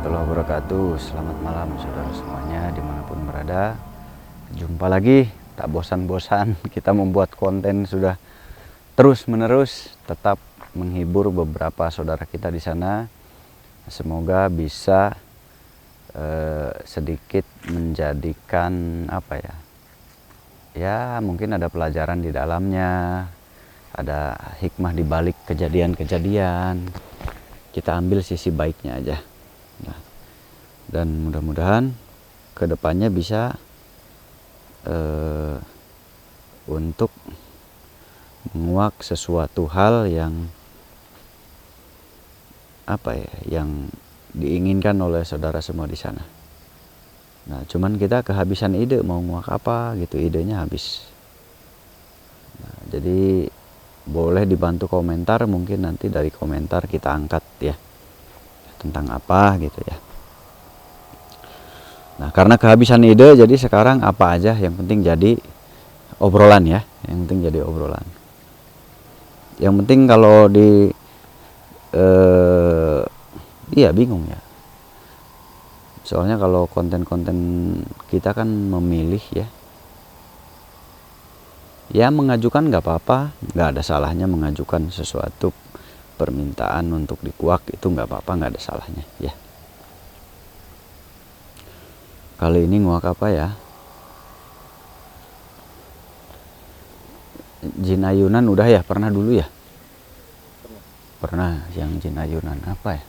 warahmatullahi wabarakatuh. Selamat malam saudara semuanya dimanapun berada. Jumpa lagi, tak bosan-bosan kita membuat konten sudah terus menerus, tetap menghibur beberapa saudara kita di sana. Semoga bisa sedikit menjadikan apa ya? Ya mungkin ada pelajaran di dalamnya, ada hikmah di balik kejadian-kejadian. Kita ambil sisi baiknya aja. Nah, dan mudah-mudahan kedepannya bisa untuk menguak sesuatu hal yang apa ya, yang diinginkan oleh saudara semua di sana. Nah, cuman kita kehabisan ide mau nguak apa gitu, idenya habis. Nah, jadi boleh dibantu komentar, mungkin nanti dari komentar kita angkat ya tentang apa gitu ya. Nah, karena kehabisan ide, jadi sekarang apa aja yang penting jadi obrolan ya, yang penting jadi obrolan. Yang penting kalau di iya bingung ya. Soalnya kalau konten-konten kita kan memilih ya. Ya mengajukan nggak apa-apa, nggak ada salahnya mengajukan sesuatu permintaan untuk dikuak, itu nggak apa-apa, nggak ada salahnya ya. Kali ini nguak apa ya? Jin ayunan udah ya, pernah dulu ya? Pernah yang jin ayunan apa ya?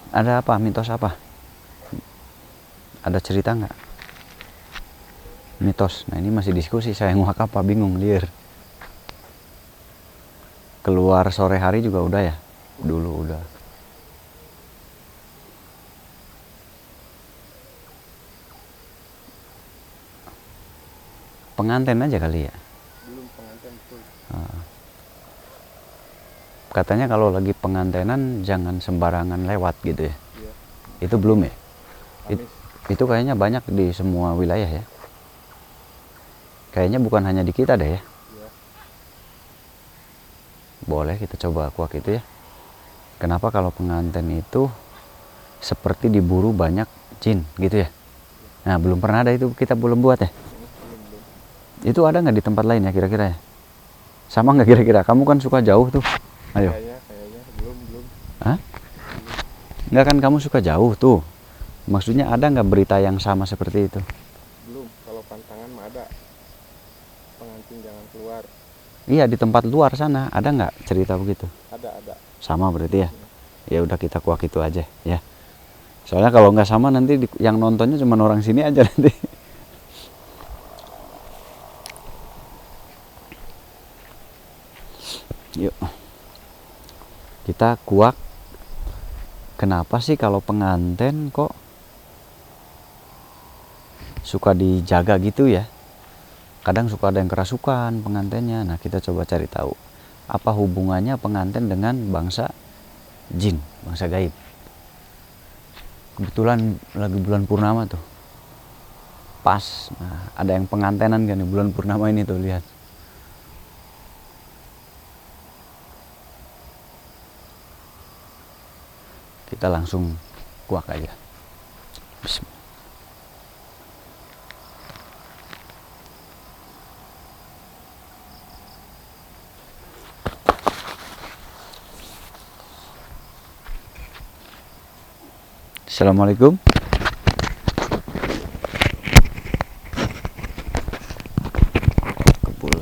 Ada apa, mitos apa? Ada cerita nggak? Mitos. Nah ini masih diskusi, saya nguak apa, bingung liar. Keluar sore hari juga udah ya? Dulu udah. Pengantin aja kali ya? Belum pengantin tuh. Katanya kalau lagi pengantenan jangan sembarangan lewat gitu ya? Iya. Itu belum ya? Amis. Itu kayaknya banyak di semua wilayah ya? Kayaknya bukan hanya di kita deh ya? Iya. Boleh kita coba kuak itu ya. Kenapa kalau pengantin itu seperti diburu banyak jin gitu ya? Nah belum pernah ada itu, kita belum buat ya? Belum. Itu ada nggak di tempat lain ya kira-kira ya? Sama nggak kira-kira? Kamu kan suka jauh tuh. Ayo. Kayaknya belum. Hah? Nggak kan kamu suka jauh tuh. Maksudnya ada nggak berita yang sama seperti itu? Belum. Kalau pantangan mah ada. Pengantin jangan keluar. Iya di tempat luar sana ada nggak cerita begitu? Ada. Sama berarti ya? Ya udah kita kuak itu aja ya. Soalnya kalau nggak sama nanti yang nontonnya cuma orang sini aja nanti. Yuk. Kita kuak. Kenapa sih kalau pengantin kok suka dijaga gitu ya? Kadang suka ada yang kerasukan pengantinnya. Nah kita coba cari tahu apa hubungannya pengantin dengan bangsa jin, bangsa gaib. Kebetulan lagi bulan purnama tuh, pas. Nah, ada yang pengantenan kan di bulan purnama ini tuh, lihat. Kita langsung kuak aja. Bismillah. Assalamualaikum. Kebul.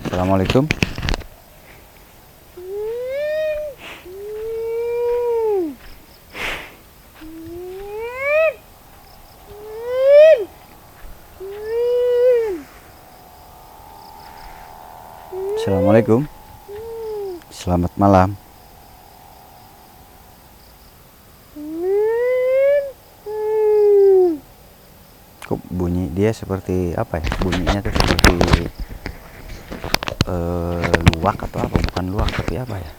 Assalamualaikum. Assalamualaikum. Selamat malam. Kok bunyi dia seperti apa ya? Bunyinya tuh seperti luwak atau apa? Bukan luwak tapi apa ya?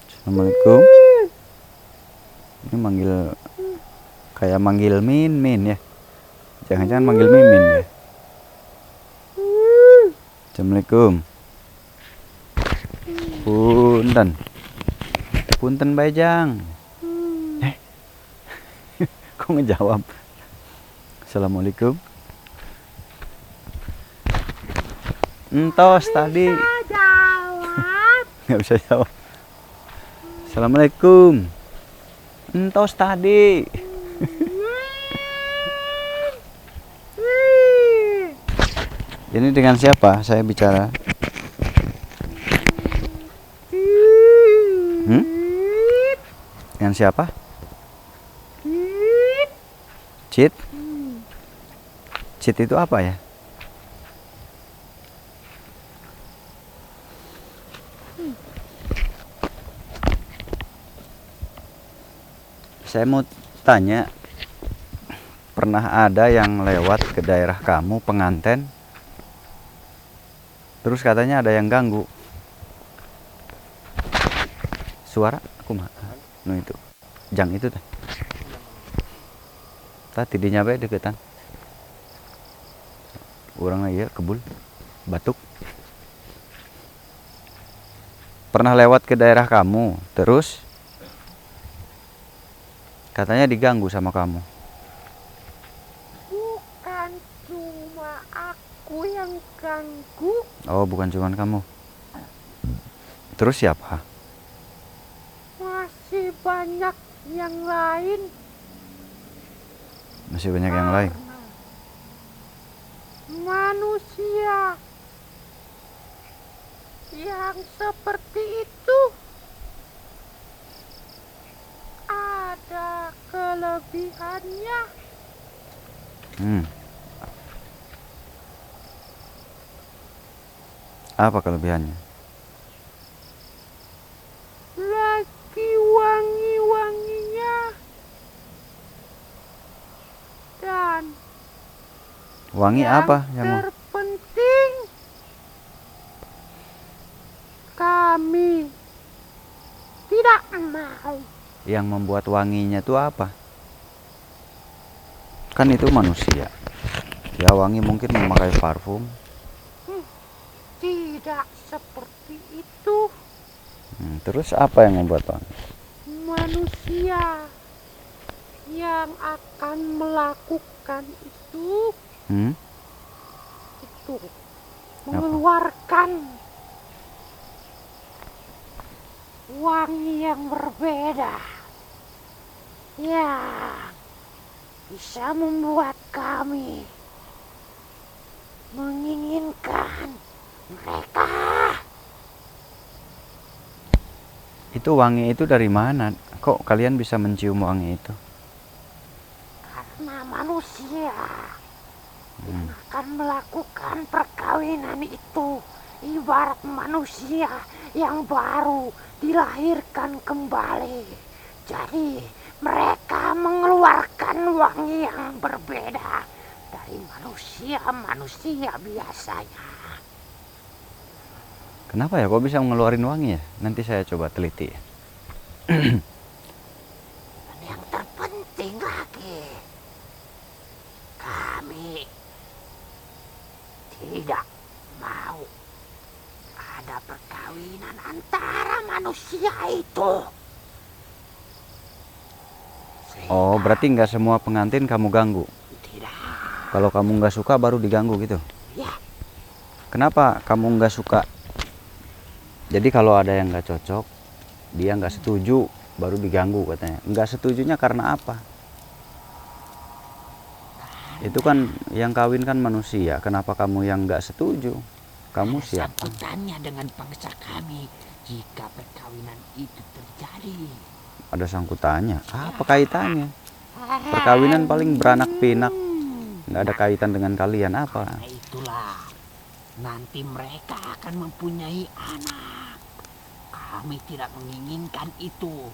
Assalamualaikum. Ini manggil kayak manggil Min ya. Jangan-jangan manggil Mimin ya. Assalamualaikum. Punten. Punten Bajang. Kok ngejawab? Assalamualaikum. Entos tadi. Jawab. Nggak bisa jawab. Assalamualaikum. Entos tadi. Ini dengan siapa saya bicara? Dengan siapa? Cit? Cit itu apa ya? Saya mau tanya, pernah ada yang lewat ke daerah kamu penganten, terus katanya ada yang ganggu? Suara aku mah, no itu, jang itu teh. Tadi dinya bae deketan. Urang lagi ya kebul, batuk. Pernah lewat ke daerah kamu, terus katanya diganggu sama kamu. Bukan cuma aku yang ganggu. Oh, bukan cuma kamu. Terus siapa? Masih banyak yang lain. Masih banyak yang lain. Manusia yang seperti itu ada kelebihannya. Apa kelebihannya? Lagi wangi-wanginya. Dan Wangi yang apa yang terpenting, kami tidak mau. yang membuat wanginya itu apa? Kan itu manusia. Ya wangi mungkin memakai parfum. Tidak seperti itu. Terus apa yang membuat wangi? Manusia yang akan melakukan itu mengeluarkan wangi yang berbeda, yang bisa membuat kami menginginkan mereka. Itu wangi itu dari mana? Kok kalian bisa mencium wangi itu? Karena manusia yang akan melakukan perkawinan itu ibarat manusia yang baru dilahirkan kembali. Jadi mereka mengeluarkan wangi yang berbeda dari manusia biasanya. Kenapa ya kok bisa ngeluarin wangi ya? Nanti saya coba teliti. Dan yang terpenting lagi, kami tidak mau ada perkawinan antara manusia itu. Oh, berarti nggak semua pengantin kamu ganggu? Tidak. Kalau kamu nggak suka baru diganggu gitu? Ya. Kenapa kamu nggak suka? Jadi kalau ada yang nggak cocok, dia nggak setuju, baru diganggu katanya. Nggak setujunya karena apa? Itu kan yang kawin kan manusia. Kenapa kamu yang nggak setuju? Kamu siapa? Sangkutannya dengan bangsa kami jika perkawinan itu terjadi. Ada sangkutannya? Apa kaitannya? Perkawinan paling beranak pinak, nggak ada kaitan dengan kalian apa? Nah, itulah nanti mereka akan mempunyai anak. Kami tidak menginginkan itu.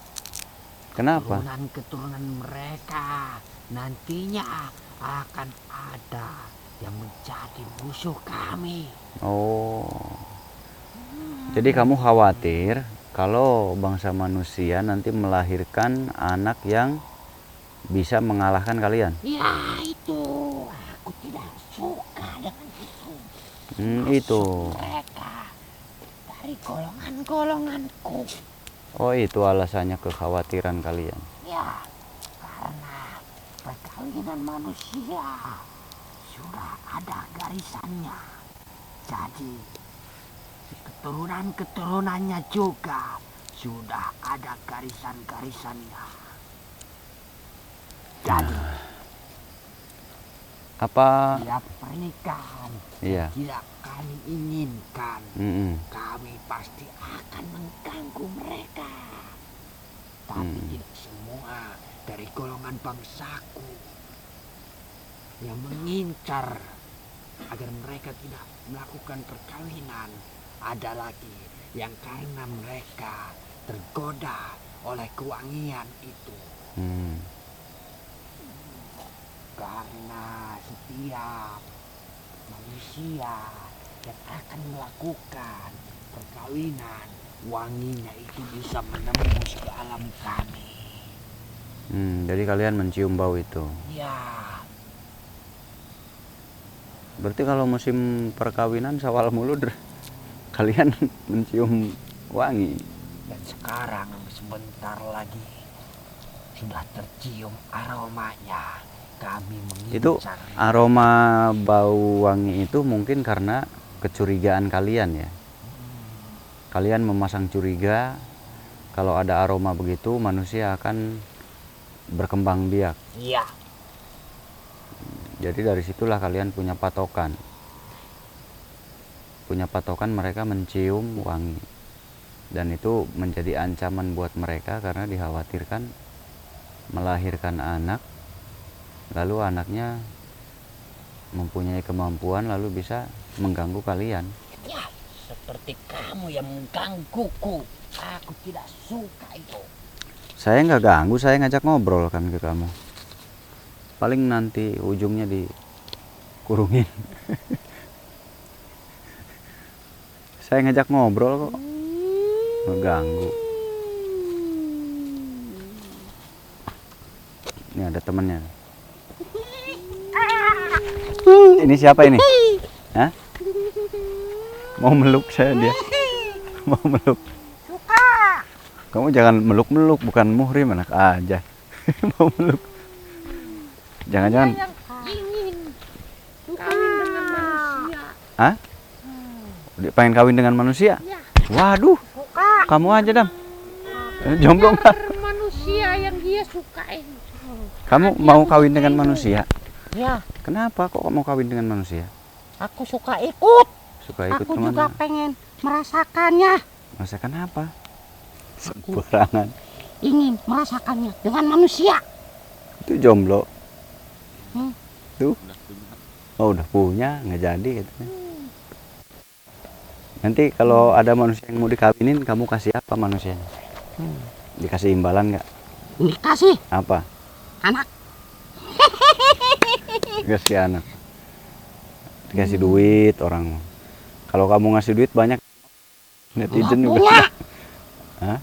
Kenapa? Keturunan mereka nantinya akan ada yang menjadi musuh kami. Oh, jadi kamu khawatir kalau bangsa manusia nanti melahirkan anak yang bisa mengalahkan kalian? Ya itu, aku tidak suka dengan itu. Itu. Mereka dari dari golongan-golonganku. Oh, itu alasannya kekhawatiran kalian. Ya, karena perkawinan manusia sudah ada garisannya. Jadi keturunan-keturunannya juga sudah ada garisan-garisannya. Jadi Apa? tiap pernikahan Iya. tidak kami inginkan, Mm-mm. kami pasti akan mengganggu mereka. Tapi tidak semua dari golongan bangsaku yang mengincar agar mereka tidak melakukan perkawinan. Ada lagi yang karena mereka tergoda oleh kewangian itu. Hmm. Karena setiap manusia yang akan melakukan perkawinan, wanginya itu bisa menembus ke alam kami. Jadi kalian mencium bau itu. Ya, Berarti kalau musim perkawinan Syawal Mulud kalian mencium wangi. dan sekarang sebentar lagi sudah tercium aromanya. Kami Itu mengincar. aroma bau wangi itu mungkin karena kecurigaan kalian ya. Kalian memasang curiga kalau ada aroma begitu manusia akan berkembang biak. Iya, Jadi dari situlah kalian punya patokan. Punya patokan mereka mencium wangi. Dan itu menjadi ancaman buat mereka karena dikhawatirkan melahirkan anak, lalu anaknya mempunyai kemampuan lalu bisa mengganggu kalian. ya, seperti kamu yang menggangguku. Aku tidak suka itu. Saya nggak ganggu, saya ngajak ngobrol kan ke kamu. Paling nanti ujungnya dikurungin. Saya ngajak ngobrol kok. Ngeganggu. Ini ada temennya. Ini siapa ini? Hah? Mau meluk saya dia. Mau meluk. Kamu jangan meluk-meluk, bukan muhrim anak aja. Mau meluk. Jangan-jangan. Ingin kawin dengan manusia. Hah? Pengen kawin dengan manusia? Ya. Waduh, kamu aja Dam. Jomblo nggak? Manusia yang dia sukain. Kamu mau kawin dengan manusia? Ya, Kenapa kok mau kawin dengan manusia? aku suka ikut. Suka ikut Aku juga kemana? pengen merasakannya. Masakan apa? Sembarangan. Ingin merasakannya dengan manusia. Itu jomblo. Hmm. Tuh. Oh udah punya, nggak jadi katanya. Nanti kalau ada manusia yang mau dikawinin, kamu kasih apa manusianya? Dikasih imbalan nggak? Dikasih Apa? anak. Dikasih anak. Dikasih duit orang. Kalau kamu ngasih duit banyak, netizen Nggak juga. punya. Hah?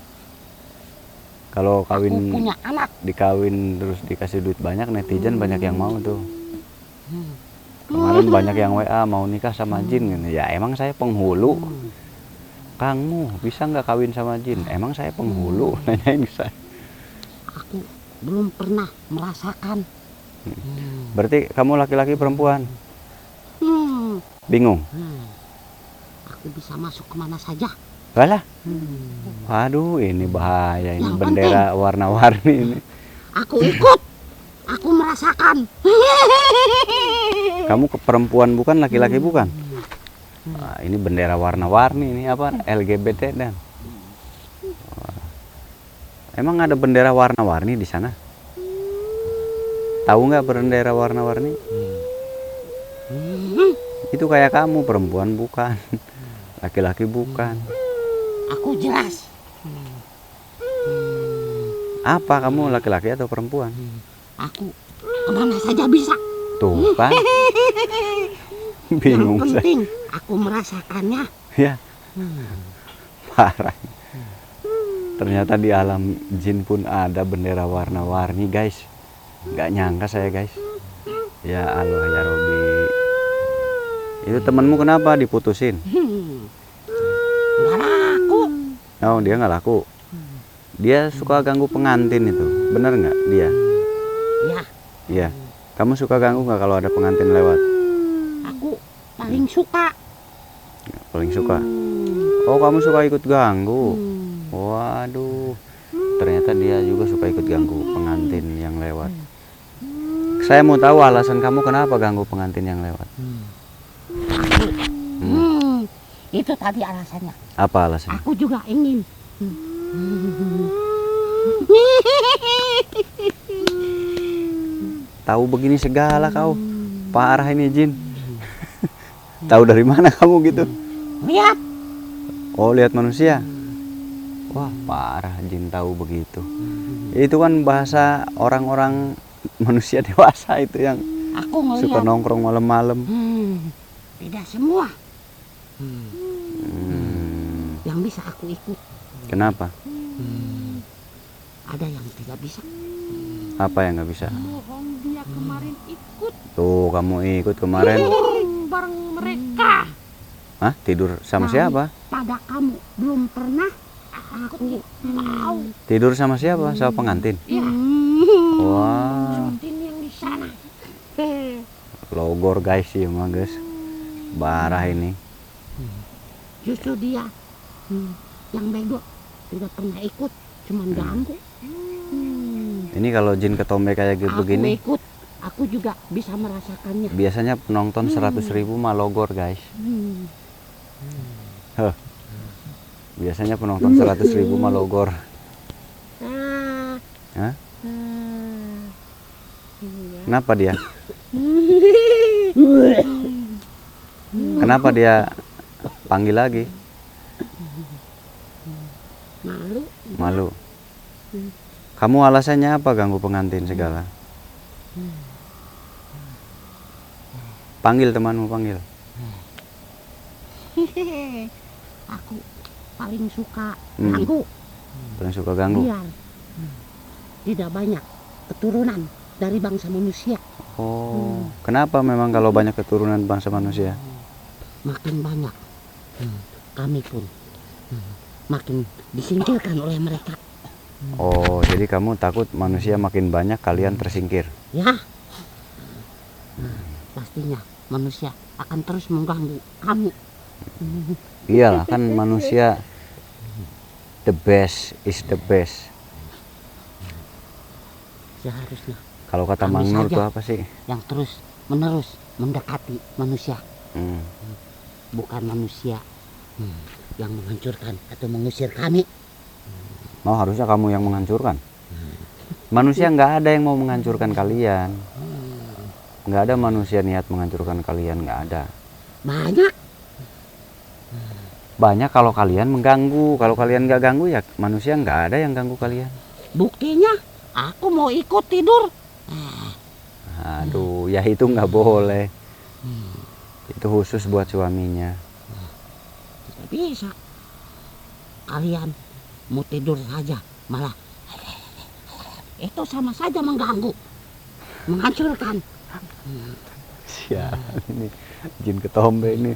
Kalau Aku kawin punya anak. dikawin terus dikasih duit banyak, netizen banyak yang mau tuh. Kemarin banyak yang WA mau nikah sama jin gitu. Ya emang saya penghulu. Kamu bisa nggak kawin sama jin? Emang saya penghulu, nanyain saya. Aku belum pernah merasakan. Berarti kamu laki-laki perempuan? Hmm. Bingung? Aku bisa masuk kemana saja. Walah. Waduh, ini bahaya ini Yang bendera warna-warni ini. Aku ikut. Aku merasakan. Kamu ke perempuan bukan, laki-laki bukan? Nah, ini bendera warna-warni ini apa? LGBT dan. Emang ada bendera warna-warni di sana? Tahu nggak bendera warna-warni? Itu kayak kamu perempuan bukan, laki-laki bukan. Aku jelas. Apa kamu laki-laki atau perempuan? Aku kemana saja bisa. Tuh kan, bingung Yang saya. penting aku merasakannya. Ya, parah. Ternyata di alam jin pun ada bendera warna-warni guys. Nggak nyangka saya guys. Ya Allah ya Robi. Itu temanmu kenapa diputusin? Enggak Oh, dia nggak laku. Dia suka ganggu pengantin itu. Bener nggak dia? Ya, Iya. Kamu suka ganggu nggak kalau ada pengantin lewat? aku paling suka. Paling suka. Oh, kamu suka ikut ganggu. Waduh. Ternyata dia juga suka ikut ganggu pengantin yang lewat. Saya mau tahu alasan kamu kenapa ganggu pengantin yang lewat. Itu tadi alasannya. Apa alasannya? Aku juga ingin. Tahu begini segala kau. Parah ini Jin. Tahu dari mana kamu gitu? Lihat, Oh, lihat manusia. Wah, parah Jin tahu begitu. Itu kan bahasa orang-orang manusia dewasa itu yang aku suka ngelihat. nongkrong malam-malam. Tidak semua Hmm, yang bisa aku ikut. kenapa? Ada yang tidak bisa. Apa yang nggak bisa? Bohong, dia kemarin ikut Tuh, kamu ikut kemarin. bareng mereka. Hah? Tidur sama siapa? Pada kamu belum pernah aku tahu. Tidur sama siapa? Sama pengantin. Ya, Wah, pengantin yang di sana. logor guys sih emang guys. Parah ini. Justru dia yang bego, tidak pernah ikut, cuman ganggu. Ini kalau Jin ketombe kayak gitu Aku begini, ikut, aku juga bisa merasakannya. biasanya penonton 100.000 mah logor guys. Biasanya penonton 100.000 mah logor. Ah, Hah? iya. Kenapa dia? Kenapa dia panggil lagi? Malu. Malu. Kamu alasannya apa ganggu pengantin segala? Panggil temanmu, panggil. Aku paling suka Hmm. ganggu. Paling suka ganggu. Biar tidak banyak keturunan dari bangsa manusia. Oh, kenapa memang kalau banyak keturunan bangsa manusia? Makin banyak kami pun makin disingkirkan oleh mereka. Oh, jadi kamu takut manusia makin banyak kalian tersingkir. Ya, pastinya manusia akan terus mengganggu kamu. Iyalah, kan manusia the best is the best. Seharusnya Kalau kata Kami Mang Nur saja. itu apa sih? yang terus menerus mendekati manusia, Hmm. bukan manusia yang menghancurkan atau mengusir kami. Oh, harusnya kamu yang menghancurkan. Manusia nggak ada yang mau menghancurkan kalian. Nggak ada manusia niat menghancurkan kalian, nggak ada. Banyak. Banyak kalau kalian mengganggu. Kalau kalian nggak ganggu ya manusia nggak ada yang ganggu kalian. Buktinya aku mau ikut tidur. Aduh, ya itu nggak boleh. Itu khusus buat suaminya. Tidak bisa. Kalian mau tidur saja malah itu sama saja mengganggu, menghancurkan. Sialan ini Jin Ketombe ini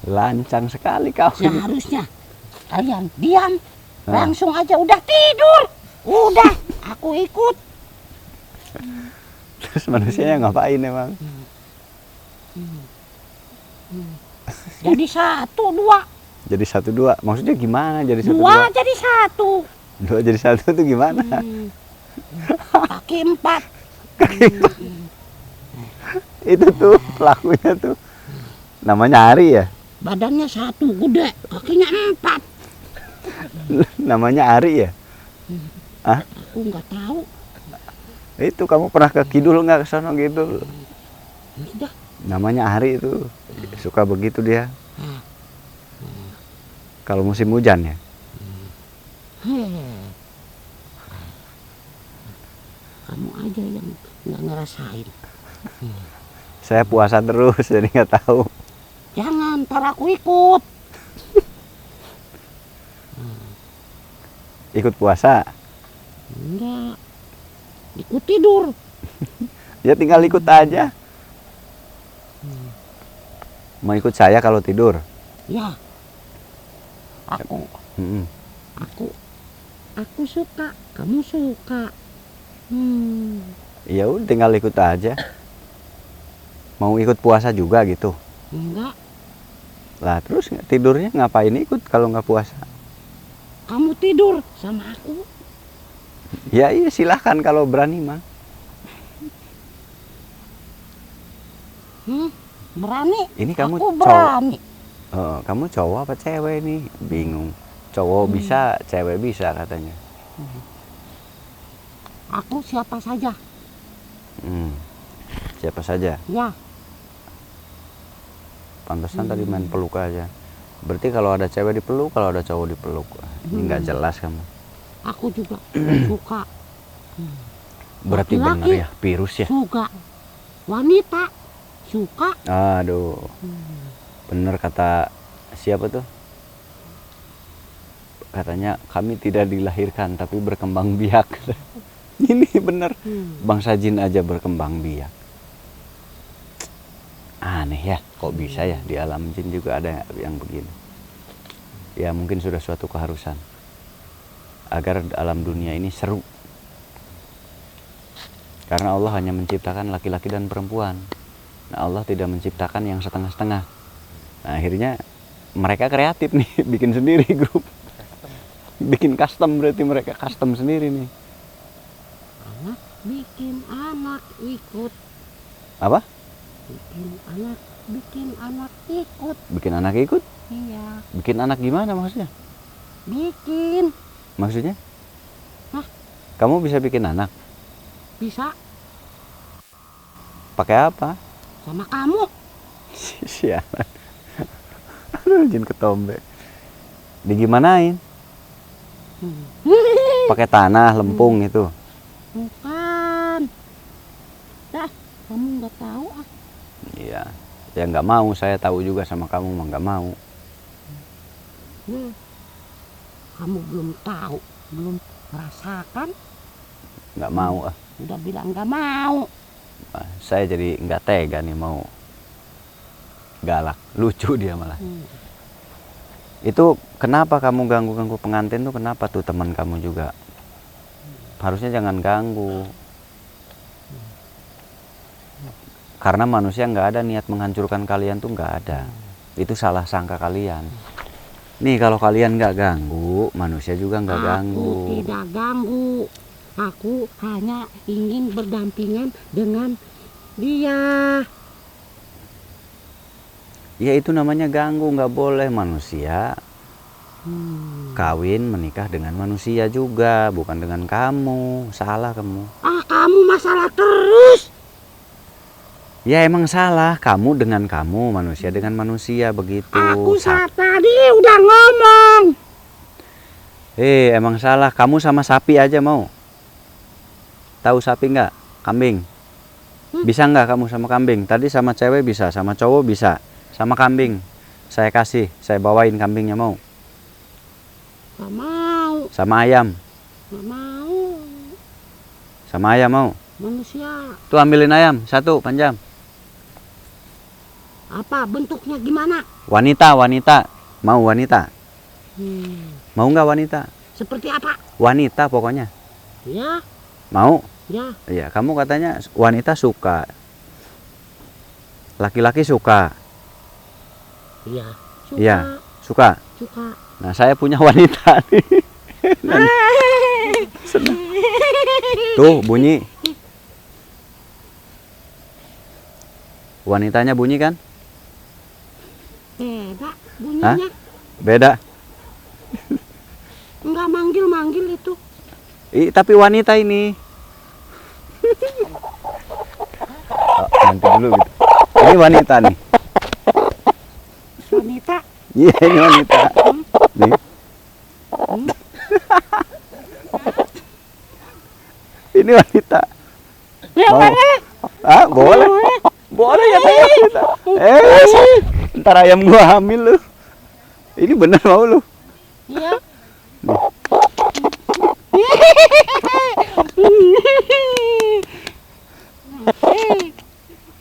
lancang sekali kau ini. Seharusnya kalian diam, Ah. langsung aja udah tidur. Udah, aku ikut. Terus manusianya ngapain emang? Jadi satu, dua. Jadi 1-2. Maksudnya gimana jadi 1-2? Dua jadi satu. 2 jadi 1 itu gimana? Kaki empat. Itu tuh pelakunya tuh namanya Ari ya. Badannya satu, gede. Kakinya empat. Namanya Ari ya. Aku nggak tahu. Itu kamu pernah ke Kidul nggak, ke sono gitu? Sudah. Namanya Ari itu. Suka begitu dia. Kalau musim hujan ya. Kamu aja yang nggak ngerasain. Saya puasa terus jadi nggak tahu. Jangan, ntar aku ikut. Ikut puasa. Enggak. Ikut tidur. Ya tinggal ikut aja. Mau ikut saya kalau tidur. Ya. Aku Mm-mm. Aku suka, kamu suka. Ya udah tinggal ikut aja. Mau ikut puasa juga gitu. Enggak, Lah terus tidurnya ngapain ikut kalau nggak puasa? kamu tidur sama aku. Ya iya silahkan kalau berani mah. Berani? Ini kamu Aku berani. Kamu cowok apa cewek nih? Bingung. Cowok bisa, cewek bisa katanya. Aku siapa saja. Siapa saja? Ya, Pantesan tadi main peluk aja. Berarti kalau ada cewek dipeluk, kalau ada cowok dipeluk. Ini nggak jelas kamu. aku juga suka. Berarti Laki-laki bener ya, virus ya. Suka. Wanita suka. Aduh. Bener kata siapa tuh? Katanya kami tidak dilahirkan tapi berkembang biak. Ini bener. Bangsa jin aja berkembang biak. Aneh ya, kok bisa ya di alam jin juga ada yang begini. Ya mungkin sudah suatu keharusan agar alam dunia ini seru. Karena Allah hanya menciptakan laki-laki dan perempuan. Nah, Allah tidak menciptakan yang setengah-setengah. Nah, akhirnya mereka kreatif nih, bikin sendiri grup. Bikin custom, berarti mereka custom sendiri nih. Bikin anak ikut. Apa? Bikin anak ikut. Bikin anak ikut? Iya. Bikin anak gimana maksudnya? Bikin. Maksudnya? Hah? Kamu bisa bikin anak? Bisa Pakai apa? sama kamu. Sialan. Aduh, jin ketombe. Digimanain? Pakai tanah, lempung itu. Bukan. Dah, kamu nggak tahu ah. Iya. Ya nggak mau, saya tahu juga sama kamu mah nggak mau. Kamu belum tahu, belum merasakan, Nggak mau ah. udah bilang nggak mau. Saya jadi nggak tega nih mau galak, lucu dia malah. Itu kenapa kamu ganggu-ganggu pengantin tuh, kenapa tuh teman kamu juga? Harusnya jangan ganggu. Karena manusia nggak ada niat menghancurkan kalian tuh, nggak ada. Itu salah sangka kalian. Nih kalau kalian nggak ganggu, manusia juga nggak ganggu. Aku tidak ganggu. Aku hanya ingin berdampingan dengan dia. Ya itu namanya ganggu, nggak boleh. Manusia kawin menikah dengan manusia juga, bukan dengan kamu. Salah kamu. Kamu masalah terus. Ya emang salah, kamu dengan kamu, manusia dengan manusia, begitu. Aku tadi udah ngomong. Emang salah, kamu sama sapi aja mau? Tahu sapi nggak? Kambing. Bisa nggak kamu sama kambing? Tadi sama cewek bisa, sama cowok bisa. Sama kambing, saya kasih, saya bawain kambingnya mau? Gak mau. Sama ayam? Gak mau. Sama ayam mau? Manusia. Tuh ambilin ayam, satu panjang. Apa bentuknya gimana? Wanita, wanita. Mau wanita? Mau nggak wanita? Seperti apa? Wanita pokoknya. Ya, Mau? ya. Iya, kamu katanya wanita suka. Laki-laki suka. Iya. Suka. Iya, suka. Suka. Nah, saya punya wanita nih. Senang. Tuh bunyi. Wanitanya bunyi kan? Beda bunyinya. Beda. Enggak manggil-manggil itu. Tapi wanita ini. Nanti dulu gitu. Ini wanita nih. Wanita. Iya, ini wanita. Nih. Ini wanita. Ya, Mau? boleh. Boleh. Boleh katanya wanita. Ntar ayam gua hamil lu. Ini bener mau lu? Iya.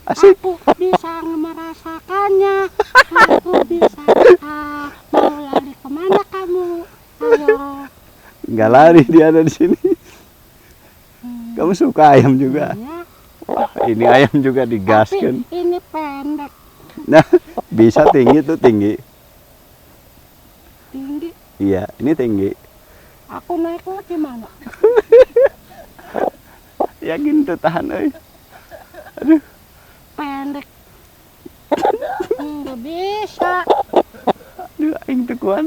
Asik. Aku bisa merasakannya. Aku bisa. Mau lari kemana kamu? Ayo. lari dia ada di sini. Kamu suka ayam juga? Ya, Ini ayam juga digaskan. tapi ini pendek, Nah, bisa tinggi tuh tinggi. tinggi. Iya, ini tinggi. Aku naiknya gimana? Yakin tuh tahan, euy. Pendek. Nggak bisa. Aduh, aing teu kuat.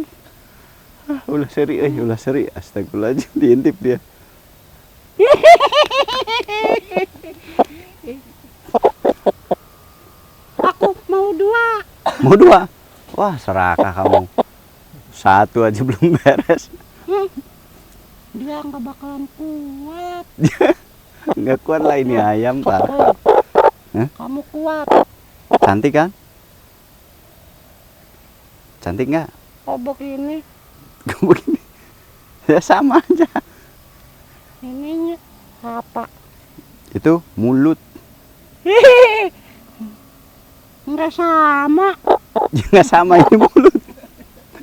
Ulah seri euy, ulah seri. Astagfirullahaladzim, diintip dia. Aku mau 2. Mau 2? Wah, serakah kamu. 1 aja belum beres. Dia nggak bakalan kuat. Nggak kuat lah ini ayam, Pak. Hah? Kamu kuat. Cantik kan? Cantik nggak? Oh begini, Begini. Ya sama aja. ininya apa? Itu mulut. Nggak sama. Ya nggak sama ini mulut.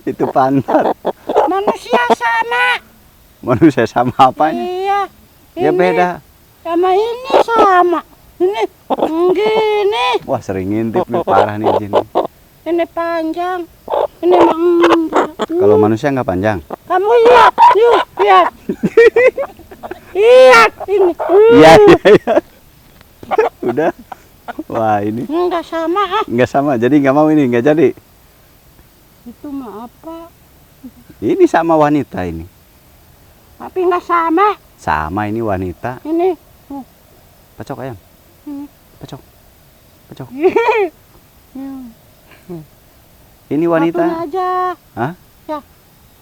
Itu pantat. Manusia sama. Manusia sama apanya? Iya. Ya Ini beda. sama ini sama. Ini gini. Wah, sering ngintip nih, parah nih Jin. Ini panjang. Ini mah enggak. Kalau manusia nggak panjang. Kamu lihat, yuk lihat. Lihat ini. Iya, iya, iya. Udah. Wah, ini Enggak sama ah. nggak sama. Jadi nggak mau ini, nggak jadi. Itu mah apa? Ini sama wanita ini. Tapi nggak sama. Sama ini wanita. Ini. Pecok ayam. Ini. Pecok. Pecok. Hmm. Ini wanita. Satunya aja. Hah? Ya.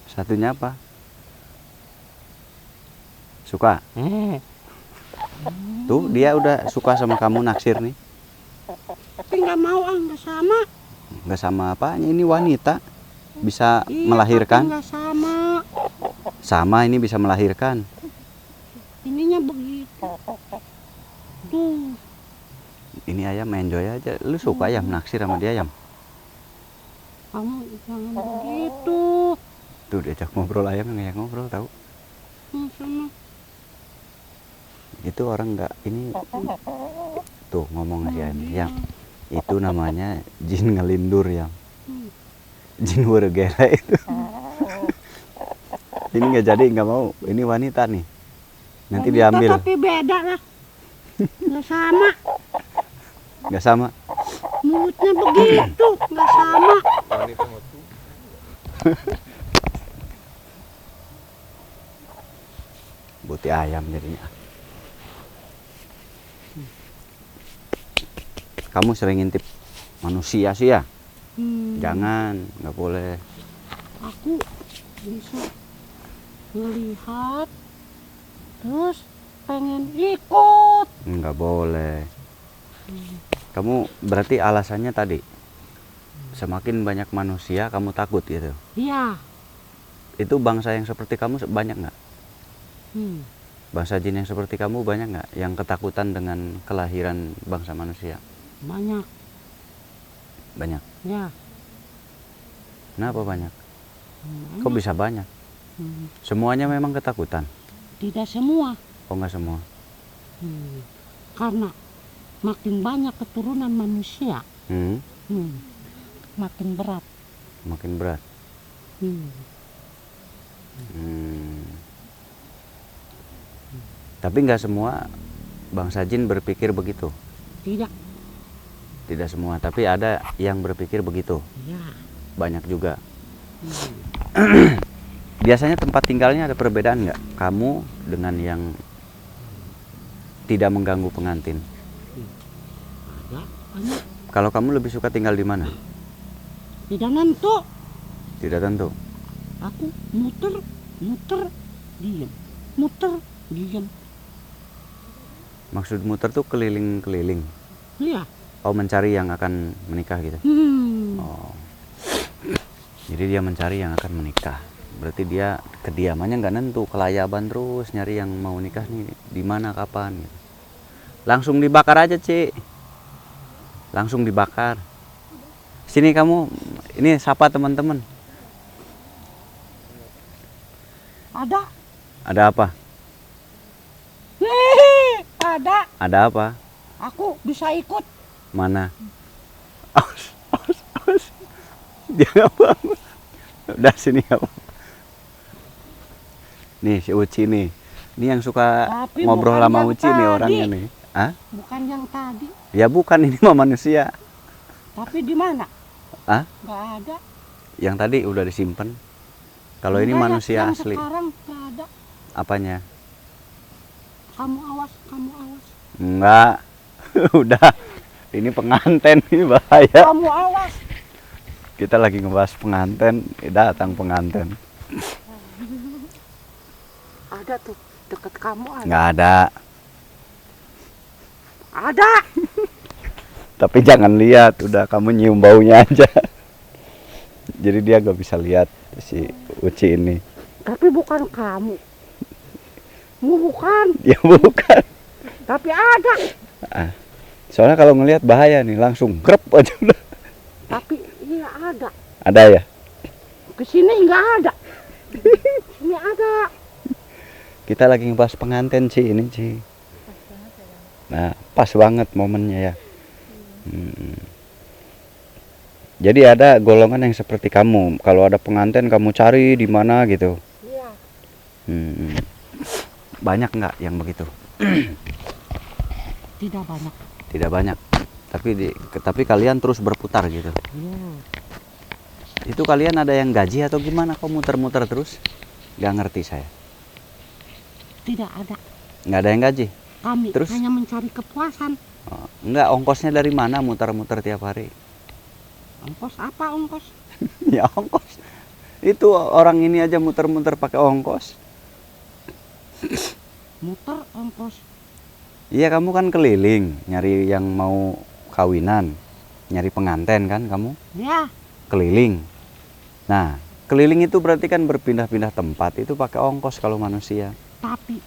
Satunya apa? Suka? Tuh, dia udah suka sama kamu, naksir nih. Tapi nggak mau ah, nggak sama. Nggak sama apanya, ini wanita. Bisa Iya, melahirkan. tapi nggak sama. Sama ini bisa melahirkan. Ininya begitu. Tuh. Ini ayam enjoy aja. Lu suka ayam, naksir sama dia ayam. Kamu jangan begitu. Tuh diajak ngobrol ayam, ngajak ngobrol tahu. Sama. Itu orang nggak ini. Tuh ngomong aja ayam. Yang itu namanya jin ngelindur yang. Jin wergele itu. Ini nggak jadi, nggak mau. Ini wanita nih. Nanti Wanita diambil. tapi beda lah. Nggak sama. Nggak sama. Mulutnya begitu. Nggak sama. Wanita waktu Buti ayam jadinya. Kamu sering ngintip manusia sih ya? Jangan, nggak boleh. Aku bisa melihat terus pengen ikut. Nggak boleh. Kamu berarti alasannya tadi semakin banyak manusia kamu takut gitu. Iya. Itu bangsa yang seperti kamu banyak nggak? Hmm. Bangsa jin yang seperti kamu banyak nggak yang ketakutan dengan kelahiran bangsa manusia? Banyak. Banyak. Ya. Kenapa banyak? Banyak. Kok bisa banyak? Hmm. Semuanya memang ketakutan? Tidak semua. Oh nggak semua? Karena makin banyak keturunan manusia, makin berat. Makin berat. Tapi nggak semua bangsa jin berpikir begitu. Tidak. Tidak semua, tapi ada yang berpikir begitu. Ya. Banyak juga. Biasanya tempat tinggalnya ada perbedaan nggak? Kamu dengan yang tidak mengganggu pengantin. Ada. Banyak. Kalau kamu lebih suka tinggal di mana? Tidak nentu. Tidak tentu. Aku muter, diam. Muter, diam. Maksud muter tuh keliling-keliling. Iya. Oh, mencari yang akan menikah gitu. Oh. Jadi dia mencari yang akan menikah. Berarti dia kediamannya nggak nentu, kelayaban terus nyari yang mau nikah nih di mana kapan gitu. Langsung dibakar aja, Ci. Langsung dibakar. Sini kamu, ini sapa teman-teman. Ada. Ada apa? Ada. Ada apa? Aku bisa ikut. Mana? Awas. Dia nggak apa-apa. Udah sini nggak apa-apa. Nih si Uci nih. Ini yang suka Tapi ngobrol bukan sama yang Uci nih tadi. orangnya nih. Hah? Bukan yang tadi. Ya bukan, ini mah manusia. Tapi di mana? Hah? Nggak ada. Yang tadi udah disimpan. Kalau ini Enggak, manusia yang asli. Sekarang nggak ada. Apanya? Kamu awas, kamu awas. Enggak. Udah. Ini penganten nih bahaya. Kamu awas. Kita lagi ngebahas penganten, datang penganten. Ada tuh deket kamu ada. Nggak ada. Ada. Tapi jangan lihat, udah kamu nyium baunya aja. Jadi dia gak bisa lihat si Uci ini. Tapi bukan kamu. Bukan. Ya bukan. Tapi ada. Soalnya kalau ngelihat bahaya nih, langsung grep aja udah. Tapi iya ada. Ada ya? Kesini nggak ada. Sini ada. Kita lagi ngebahas penganten Ci ini Ci. Nah, pas banget momennya ya. Jadi ada golongan yang seperti kamu. Kalau ada penganten kamu cari di mana gitu. Iya. Banyak nggak yang begitu? Tidak banyak. Tidak banyak. Tapi kalian terus berputar gitu. Iya. Itu kalian ada yang gaji atau gimana? Kok muter-muter terus? Gak ngerti saya. Tidak ada. Nggak ada yang gaji? Kami Terus? hanya mencari kepuasan. Oh, enggak, ongkosnya dari mana muter-muter tiap hari? Ongkos apa ongkos? Ya ongkos. Itu orang ini aja muter-muter pakai ongkos. Muter ongkos. Iya, kamu kan keliling nyari yang mau kawinan, nyari penganten kan kamu? Ya. Keliling. Nah, keliling itu berarti kan berpindah-pindah tempat, itu pakai ongkos kalau manusia. Tapi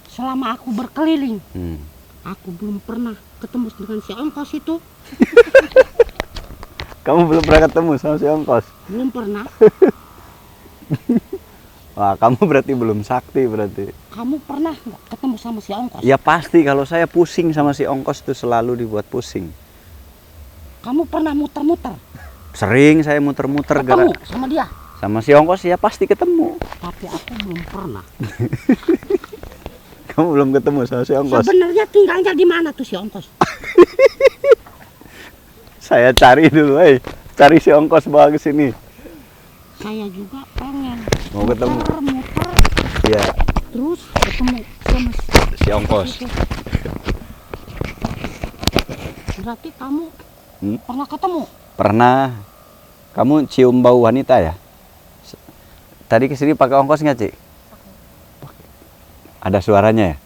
selama aku berkeliling, Hmm. aku belum pernah ketemu dengan si ongkos itu. Kamu belum pernah ketemu sama si ongkos? Belum pernah. Wah, kamu berarti belum sakti berarti. Kamu pernah nggak ketemu sama si ongkos? Ya pasti, kalau saya pusing sama si ongkos itu selalu dibuat pusing. Kamu pernah muter-muter? Sering saya muter-muter Ketemu gerak sama dia? sama si ongkos, ya pasti ketemu. Tapi aku belum pernah. Kamu belum ketemu sama si ongkos? Sebenarnya tinggalnya di mana tuh si ongkos? Saya cari dulu, cari si ongkos bawa ke sini. Saya juga pengen. Mau ketemu? Muter-muter Iya, terus ketemu sama si ongkos. itu. Berarti kamu Hmm? pernah ketemu? Pernah. Kamu cium bau wanita ya? Tadi ke sini pakai ongkos nggak, Ci? Ada suaranya ya?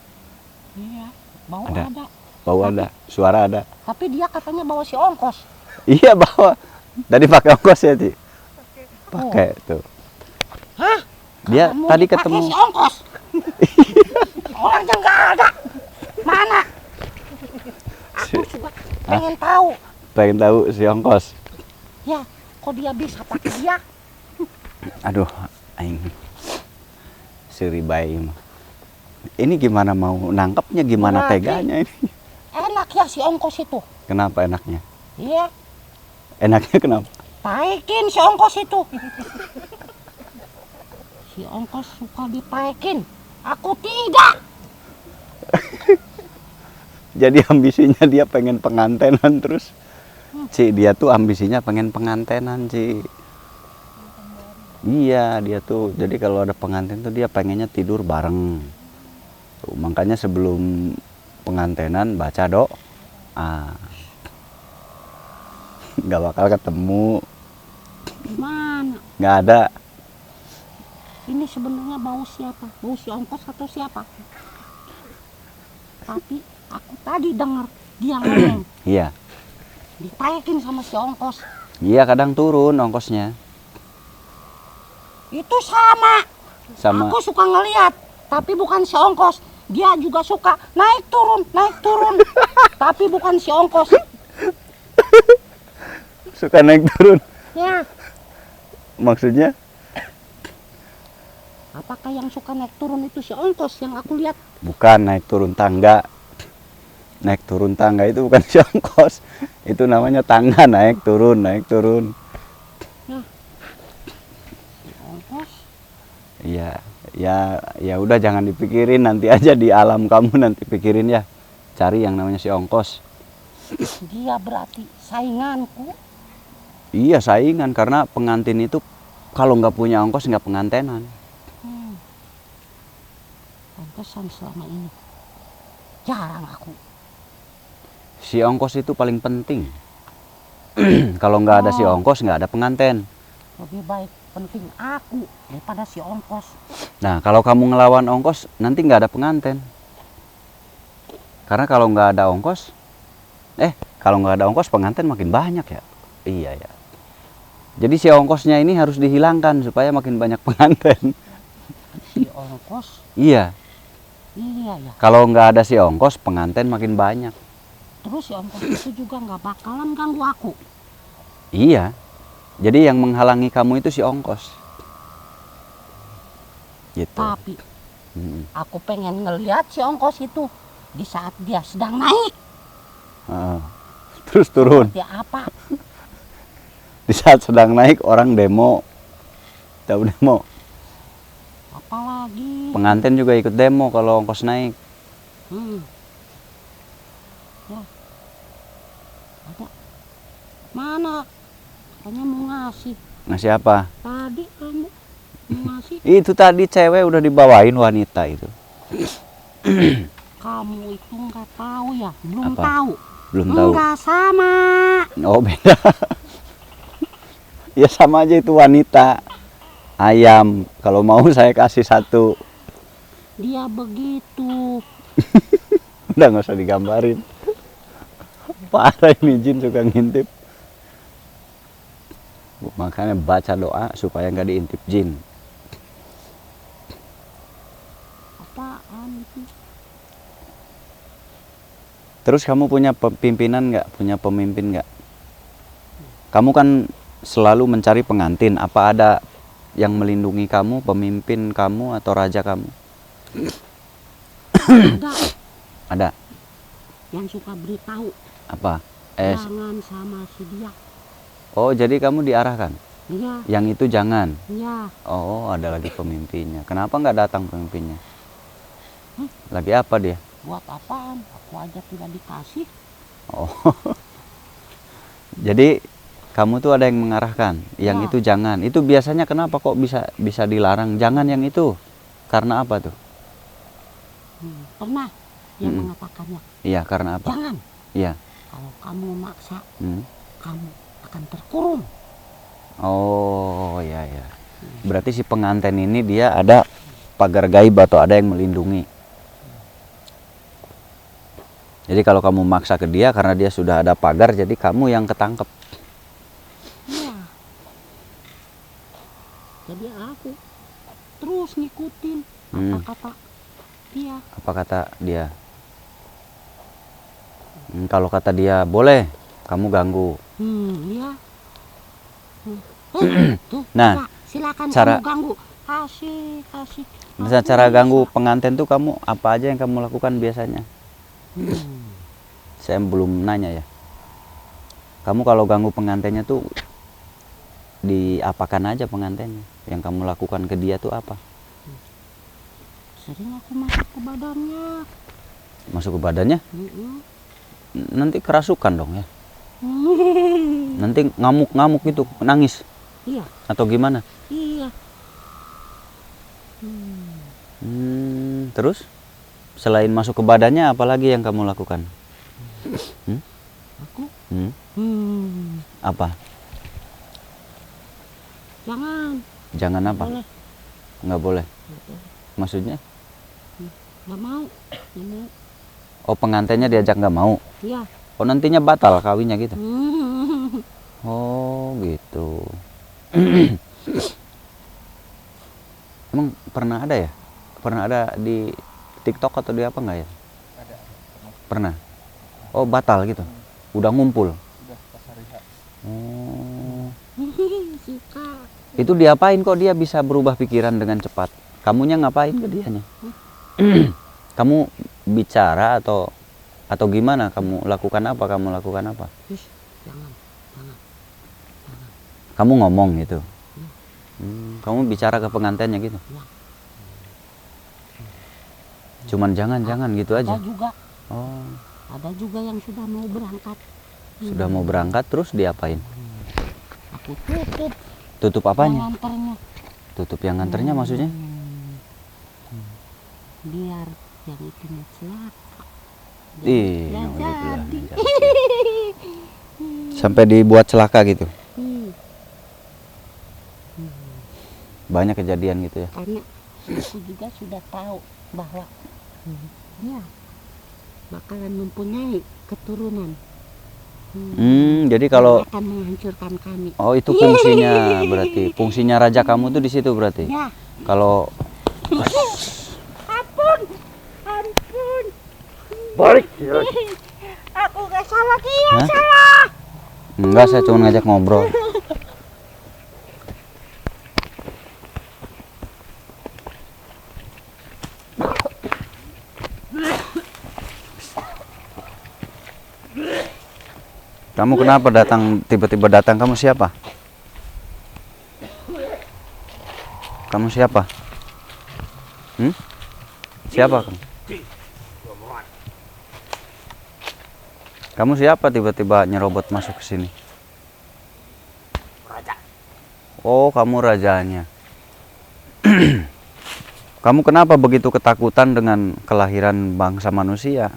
Iya, bau Ada. ada. Bau ada, suara ada. Tapi dia katanya bawa si ongkos. Iya, bawa. Tadi pakai ongkos ya, Ci? Pakai tuh. Hah? Dia Kamu tadi dipakai ketemu. si ongkos. Orangnya nggak ada. Mana? Aku juga pengen tahu. Pengen tahu si ongkos. Ya, kok dia bisa pakai dia? Aduh, aing seribai mah. Ini gimana mau nangkepnya, gimana Berarti- teganya ini? Enak ya si ongkos itu. Kenapa enaknya? Iya, Enaknya kenapa? paikin si ongkos itu. Si ongkos suka dipaikin. Aku tidak. Jadi ambisinya dia pengen pengantenan terus. Ci, dia tuh ambisinya pengen pengantenan, Ci. Iya, dia tuh. Jadi kalau ada pengantin tuh dia pengennya tidur bareng. Tuh, makanya sebelum pengantenan baca doa. Nggak bakal ketemu. Gimana? Nggak ada. Ini sebenarnya bau siapa? Bau si ongkos atau siapa? Tapi aku tadi dengar dia ngomong Iya. dipaikin sama si ongkos. Iya, kadang turun ongkosnya. Itu sama. Sama Aku suka ngeliat, tapi bukan si ongkos. Dia juga suka naik turun, naik turun. Tapi bukan si ongkos. suka naik turun. Ya, Maksudnya? Apakah yang suka naik turun itu si ongkos yang aku lihat? Bukan naik turun tangga. Naik turun tangga itu bukan si ongkos. Itu namanya tangga naik turun, naik turun. Si ongkos. Iya, ya udah jangan dipikirin, nanti aja di alam kamu nanti pikirin ya. Cari yang namanya si ongkos. Dia berarti sainganku. Iya saingan karena pengantin itu kalau nggak punya ongkos nggak pengantenan. Pantesan selama ini jarang aku. Si ongkos itu paling penting. Kalau nggak ada si ongkos nggak ada penganten. Lebih baik penting aku daripada si ongkos. Nah kalau kamu ngelawan ongkos nanti nggak ada penganten. Karena kalau nggak ada ongkos, kalau nggak ada ongkos penganten makin banyak ya. Iya ya. Jadi si ongkosnya ini harus dihilangkan supaya makin banyak penganten. Si ongkos? Iya. Iya ya. Kalau nggak ada si ongkos penganten makin banyak. Terus si ongkos itu juga nggak bakalan ganggu aku. Iya. Jadi yang menghalangi kamu itu si ongkos. Gitu. Tapi aku pengen ngelihat si ongkos itu di saat dia sedang naik. Terus turun. Seperti apa? Di saat sedang naik orang demo. Tahu demo? Apalagi? Pengantin juga ikut demo kalau ongkos naik. Ya. Ada. Mana? Katanya mau ngasih. Ngasih apa? Tadi kamu mau ngasih. Itu tadi cewek udah dibawain wanita itu. Kamu itu nggak tahu ya? Belum Apa? tahu. Belum tahu. Enggak sama. Oh beda. Ya sama aja itu wanita. Ayam. Kalau mau saya kasih satu. Dia begitu. Udah nggak usah digambarin. Parah ini jin suka ngintip. Makanya baca doa supaya nggak diintip jin. Apaan itu? Terus kamu punya pimpinan nggak? Punya pemimpin nggak? Kamu kan selalu mencari pengantin. Apa ada yang melindungi kamu, pemimpin kamu atau raja kamu? Ada Ada. yang suka beritahu. Apa? Jangan sama si dia. Oh jadi kamu diarahkan? Iya, Yang itu jangan. iya. Oh ada lagi pemimpinnya. Kenapa nggak datang pemimpinnya? Lagi apa dia? Buat apaan? Aku aja tidak dikasih. Oh. Jadi kamu tuh ada yang mengarahkan, yang Ya. itu jangan. Itu biasanya kenapa kok bisa dilarang? Jangan yang itu. Karena apa tuh? Pernah dia mengatakannya. Iya, karena apa? Jangan. Iya. Kalau kamu maksa, Hmm. kamu akan terkurung. Oh, ya ya. Berarti si pengantin ini dia ada pagar gaib atau ada yang melindungi. Jadi kalau kamu maksa ke dia karena dia sudah ada pagar, jadi kamu yang ketangkep. Iya. Jadi aku terus ngikutin apa kata dia. Apa kata dia? Kalau kata dia boleh, kamu ganggu. Iya. Tuh, Nah, silakan cara- kamu ganggu. Kasih. Bisa Aku cara bisa. ganggu pengantin tuh kamu apa aja yang kamu lakukan biasanya? Saya belum nanya ya. Kamu kalau ganggu pengantinnya tuh diapakan aja pengantinnya? Yang kamu lakukan ke dia tuh apa? Sering aku masuk ke badannya. Masuk ke badannya? Nanti kerasukan dong ya. Nanti ngamuk-ngamuk gitu, nangis Iya, atau gimana? iya. Terus selain masuk ke badannya apalagi yang kamu lakukan? Aku Apa? jangan. Jangan apa? Boleh. Nggak boleh. Maksudnya? Nggak mau. Oh pengantinnya diajak nggak mau? Iya. Oh nantinya batal kawinnya gitu? Oh gitu. Emang pernah ada ya? Pernah ada di TikTok atau di apa nggak ya? Ada. Pernah. Oh batal gitu. Udah ngumpul. Udah pas hari H. Oh. Suka. Itu diapain kok dia bisa berubah pikiran dengan cepat? Kamunya ngapain ke dianya? Kamu bicara atau gimana? Kamu lakukan apa? Ih, jangan. Kamu ngomong gitu. Kamu bicara ke pengantinnya gitu. Ya. Cuman jangan gitu aja. Ada juga, Oh, ada juga yang sudah mau berangkat. sudah mau berangkat terus diapain? Aku tutup Tutup apanya? pengantarnya. Tutup yang nganternya maksudnya? Biar yang itu nggak celaka. Ih, Nggak naudzubillah, jadi. sampai dibuat celaka gitu. Ih, Banyak kejadian gitu ya. karena aku juga sudah tahu bahwa dia bakalan mempunyai keturunan. Jadi kalau Yang akan menghancurkan kami. oh itu fungsinya berarti. Fungsinya raja kamu tuh di situ berarti. Ya, Kalau ampun. Balik. Aku gak salah, dia Hah? salah. enggak, saya cuma ngajak ngobrol. Kamu kenapa tiba-tiba datang? Kamu siapa? Kamu siapa? Siapa kamu? Kamu siapa tiba-tiba nyerobot masuk ke sini? Raja. Oh, kamu rajanya. Kamu kenapa begitu ketakutan dengan kelahiran bangsa manusia?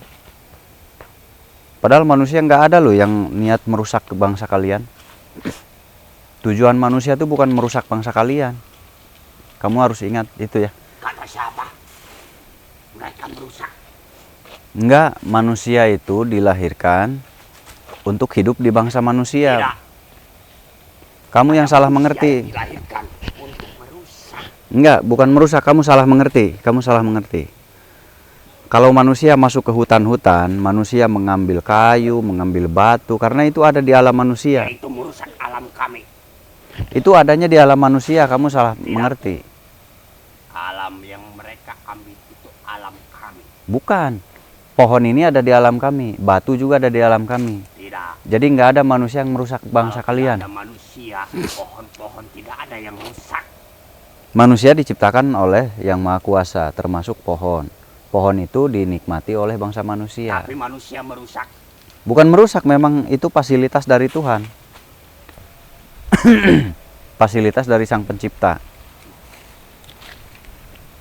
Padahal manusia nggak ada loh yang niat merusak bangsa kalian. Tujuan manusia itu bukan merusak bangsa kalian. Kamu harus ingat itu ya. Kata siapa? Mereka merusak. Enggak, manusia itu dilahirkan untuk hidup di bangsa manusia. Tidak. Kamu yang salah Manusia mengerti. dilahirkan untuk merusak. Enggak, bukan merusak, kamu salah mengerti. Kamu salah mengerti. Kalau manusia masuk ke hutan-hutan, manusia mengambil kayu, mengambil batu, karena itu ada di alam manusia. Yaitu merusak alam kami. Itu adanya di alam manusia, kamu salah mengerti. Alam yang mereka ambil itu alam kami. Bukan. Pohon ini ada di alam kami, batu juga ada di alam kami. Tidak. Jadi nggak ada manusia yang merusak bangsa Kalau kalian. tidak ada manusia, pohon-pohon tidak ada yang rusak. Manusia diciptakan oleh Yang Maha Kuasa, termasuk pohon. Pohon itu dinikmati oleh bangsa manusia. Tapi manusia merusak. Bukan merusak, memang itu fasilitas dari Tuhan. Fasilitas dari Sang Pencipta.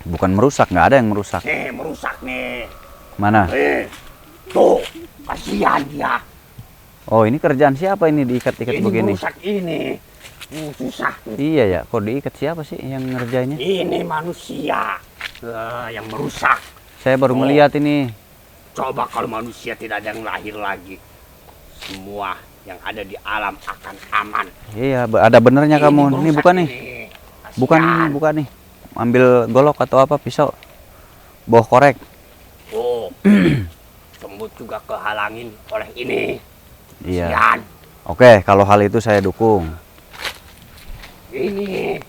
Bukan merusak, nggak ada yang merusak. Merusak nih. Mana? Tuh, kasihan dia. Oh, ini kerjaan siapa ini diikat-ikat Ini begini? merusak ini. Susah. Iya ya, kok diikat siapa sih yang ngerjainnya? Ini manusia yang merusak. Saya baru melihat ini. Coba kalau manusia tidak ada yang lahir lagi, semua yang ada di alam akan aman. Iya, ada benernya kamu. Ini merusak bukan nih. ini. Bukan ini, Kasihan. bukan nih. Ambil golok atau apa, pisau. Boh korek. Oh, semut juga kehalangin oleh ini. Iya. Kasihan. Oke, kalau hal itu saya dukung. Ini.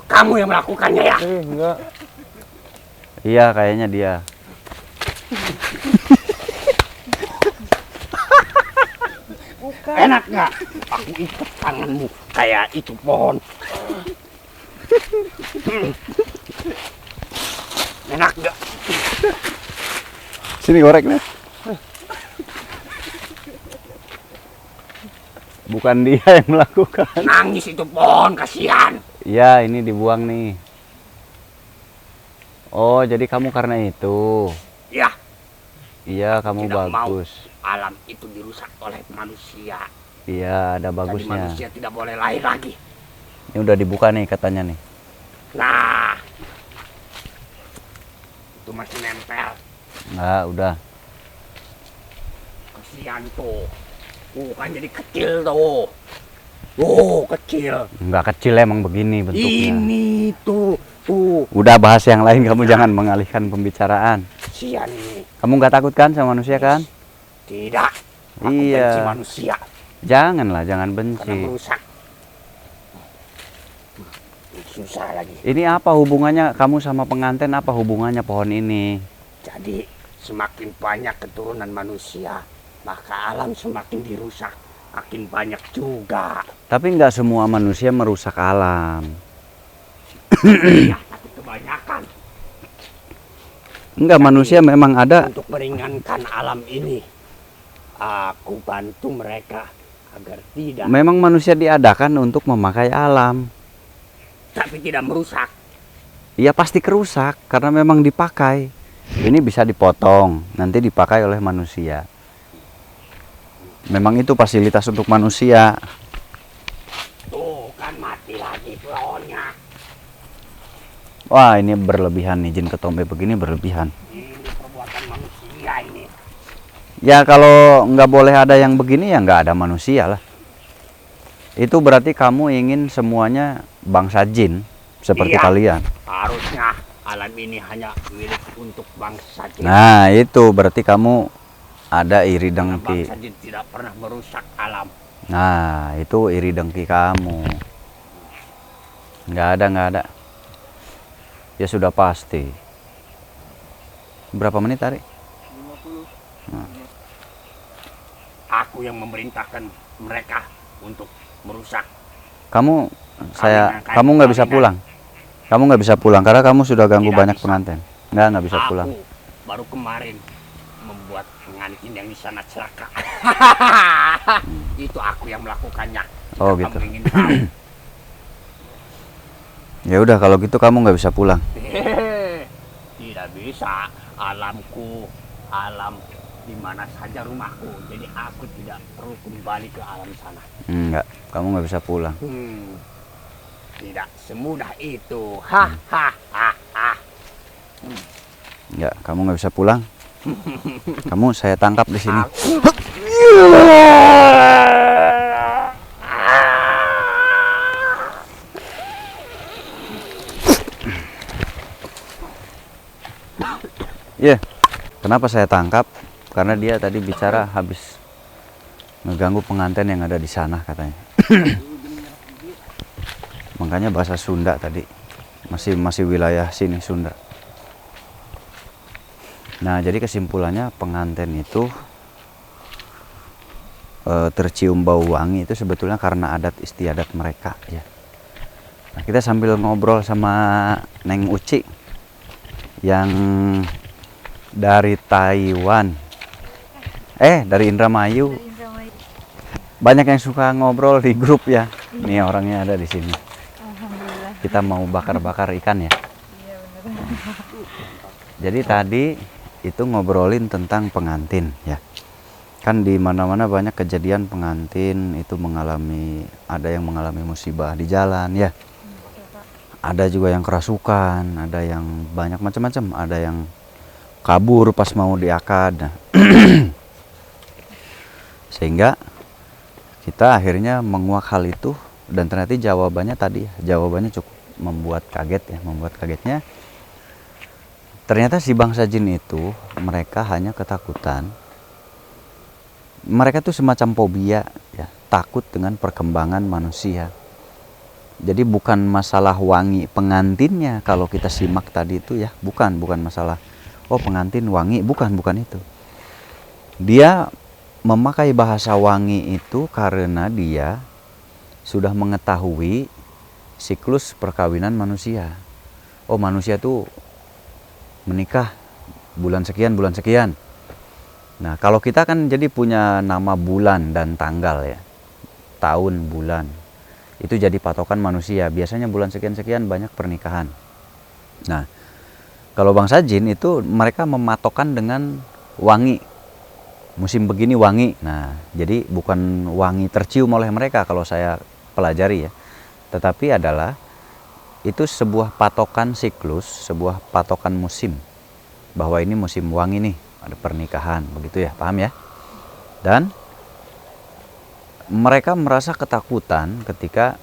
Kamu yang melakukannya ya? Enggak. Iya, kayaknya dia. Enak nggak? Aku ikat tanganmu kayak itu pohon. Enak nggak? Sini koreknya. Bukan dia yang melakukan. Nangis itu pohon, kasihan. Iya, ini dibuang nih. Oh, jadi kamu karena itu. Ya, Iya, kamu Tidak mau. bagus. alam itu dirusak oleh manusia. Iya, ada Jadi bagusnya. manusia tidak boleh lahir lagi. Ini udah dibuka nih katanya nih. Nah, itu masih nempel. Nah, udah. Kasihan tuh. Kan jadi kecil tuh. Oh, kecil. Nggak kecil emang begini bentuknya. Ini tuh. Udah bahas yang lain, kamu jangan mengalihkan pembicaraan. Kasihan ini. Kamu nggak takut kan sama manusia kan? Tidak. Aku Iya. benci manusia Janganlah, jangan karena benci. merusak. susah lagi. Ini apa hubungannya kamu sama pengantin, apa hubungannya pohon ini? Jadi semakin banyak keturunan manusia, maka alam semakin dirusak. Makin banyak juga. Tapi nggak semua manusia merusak alam. Ya, tapi kebanyakan. Enggak, manusia memang ada. Untuk meringankan alam ini, aku bantu mereka agar tidak. Memang manusia diadakan untuk memakai alam. Tapi tidak merusak. Ya pasti kerusak karena memang dipakai. Ini bisa dipotong, nanti dipakai oleh manusia. Memang itu fasilitas untuk manusia. Tuh kan mati lagi pohonnya. Wah, ini berlebihan nih, jin ketombe begini berlebihan. Ini perbuatan manusia ini. Ya kalau nggak boleh ada yang begini ya nggak ada manusia lah. Itu berarti kamu ingin semuanya bangsa jin seperti Iya. kalian. Harusnya alam ini hanya milik untuk bangsa jin. Nah itu berarti kamu ada iri Karena dengki. bangsa jin tidak pernah merusak alam. Nah itu iri dengki kamu. Nggak ada. Ya sudah pasti. Berapa menit Ari? 50. Aku yang memerintahkan mereka untuk merusak. Kamu Kamu nggak bisa pulang. Kamu nggak bisa pulang karena kamu sudah ganggu Tidak banyak bisa. pengantin. Nggak bisa Aku pulang. baru kemarin membuat pengantin yang di sana celaka. Itu aku yang melakukannya. Jika Oh, kamu gitu. ingin tahu. Ya udah kalau gitu kamu nggak bisa pulang. Tidak bisa. Alamku, alam di mana saja rumahku. Jadi aku tidak perlu kembali ke alam sana. Enggak, kamu nggak bisa pulang. Tidak semudah itu. Hahaha. Enggak, kamu nggak bisa pulang. Kamu saya tangkap di sini. Iya. Kenapa saya tangkap? Karena dia tadi bicara habis ngeganggu pengantin yang ada di sana katanya. Makanya bahasa Sunda tadi. Masih wilayah sini Sunda. Nah, jadi kesimpulannya pengantin itu tercium bau wangi itu sebetulnya karena adat istiadat mereka ya. Nah, kita sambil ngobrol sama Neng Uci yang dari Taiwan. Dari Indramayu. Banyak yang suka ngobrol di grup ya. Nih orangnya ada di sini. Alhamdulillah. Kita mau bakar-bakar ikan ya. Iya benar. Jadi tadi itu ngobrolin tentang pengantin ya. Kan di mana-mana banyak kejadian pengantin itu ada yang mengalami musibah di jalan ya. Ada juga yang kerasukan, ada yang banyak macam-macam, ada yang kabur pas mau diakad. Nah, sehingga kita akhirnya menguak hal itu dan ternyata jawabannya cukup membuat kaget ya, membuat kagetnya. Ternyata si bangsa jin itu mereka hanya ketakutan. Mereka tuh semacam fobia ya, takut dengan perkembangan manusia. Jadi bukan masalah wangi pengantinnya kalau kita simak tadi itu ya, bukan masalah pengantin wangi, bukan itu. Dia memakai bahasa wangi itu karena dia sudah mengetahui siklus perkawinan manusia. Manusia tuh menikah bulan sekian. Nah, kalau kita kan jadi punya nama bulan dan tanggal ya. Tahun, bulan. Itu jadi patokan manusia. Biasanya bulan sekian-sekian banyak pernikahan. Nah, kalau bangsa jin itu mereka mematokkan dengan wangi. Musim begini wangi. Nah, jadi bukan wangi tercium oleh mereka kalau saya pelajari ya. Tetapi adalah itu sebuah patokan siklus, sebuah patokan musim. Bahwa ini musim wangi nih, ada pernikahan, begitu ya, paham ya? Dan mereka merasa ketakutan ketika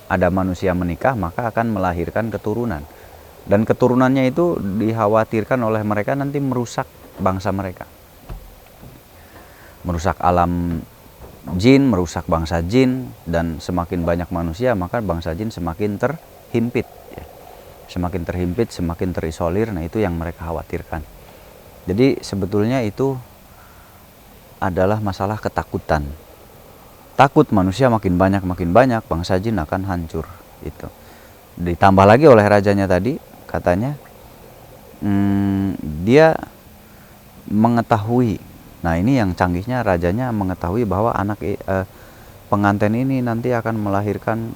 ada manusia menikah maka akan melahirkan keturunan. Dan keturunannya itu dikhawatirkan oleh mereka nanti merusak bangsa mereka. Merusak alam jin, merusak bangsa jin, dan semakin banyak manusia maka bangsa jin semakin terhimpit ya. Semakin terhimpit, semakin terisolir, nah itu yang mereka khawatirkan. Jadi sebetulnya itu adalah masalah ketakutan. Takut manusia makin banyak, bangsa jin akan hancur. Itu. Ditambah lagi oleh rajanya tadi, katanya dia mengetahui. Nah ini yang canggihnya, rajanya mengetahui bahwa anak pengantin ini nanti akan melahirkan